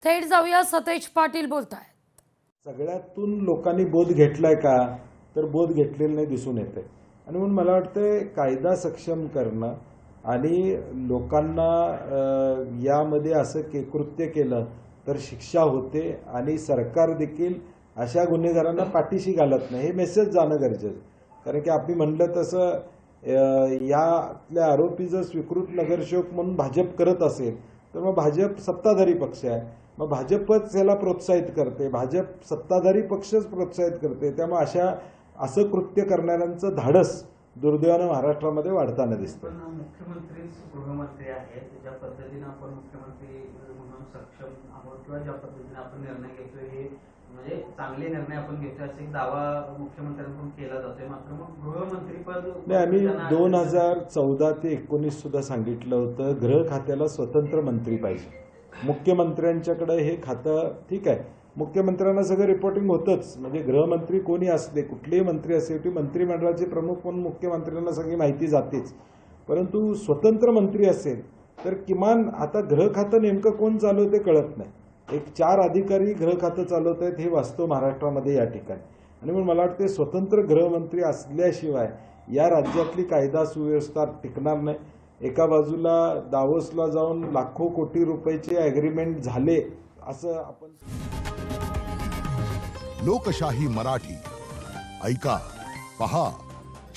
थेट जाऊया, सतेज पाटील बोलतायत। सगळ्यातून लोकांनी बोध घेतलाय का, तर बोध घेतलेला नाही दिसून येते। आणि म्हणून मला वाटतं कायदा सक्षम करणं आणि लोकांना यामध्ये असं कृत्य केलं तर शिक्षा होते आणि सरकार देखील अशा गुन्हेगारांना पाठीशी घालत नाही, हे मेसेज जाणं गरजेचं। कारण की आपण म्हणलं तसं यातल्या आरोपी जर स्वीकृत नगरसेवक म्हणून भाजप करत असेल तर मग भाजप सत्ताधारी पक्ष आहे, मग भाजपच याला प्रोत्साहित करते, भाजप सत्ताधारी पक्षच प्रोत्साहित करते। त्यामुळे असं कृत्य करणाऱ्यांचं धाडस दुर्दैवानं महाराष्ट्रामध्ये वाढताना दिसतं। मुख्यमंत्री गृहमंत्री आहेत, ज्या पद्धतीने आपण मुख्यमंत्री म्हणून सक्षम आहोत किंवा ज्या पद्धतीने आपण निर्णय घेतोय हे म्हणजे चांगले निर्णय आपण घेतोय असा एक दावा मुख्यमंत्र्यांकडून केला जातोय। मात्र मग गृहमंत्रीपद नाही, आम्ही 2014 ते 19 सुद्धा सांगितलं होतं गृह खात्याला स्वतंत्र मंत्री पाहिजे। मुख्यमंत्र्यांच्याकडे हे खातं ठीक आहे, मुख्यमंत्र्यांना सगळं रिपोर्टिंग होतंच, म्हणजे गृहमंत्री कोणी असले कुठलेही मंत्री असेल ती मंत्रिमंडळाचे प्रमुख म्हणून मुख्यमंत्र्यांना सगळी माहिती जातेच, परंतु स्वतंत्र मंत्री असेल तर किमान आता गृह खातं नेमकं कोण चालवते कळत नाही। एक 4 अधिकारी गृह खातं चालवत आहेत हे वास्तव महाराष्ट्रामध्ये या ठिकाणी। आणि म्हणून मला वाटते स्वतंत्र गृहमंत्री असल्याशिवाय या राज्यातली कायदा सुव्यवस्था टिकणार नाही। एका बाजूला दावोसला जाऊन लाखो कोटी रुपयाचे ॲग्रीमेंट झाले असं आपण। लोकशाही मराठी ऐका, पहा,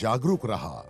जागरूक रहा।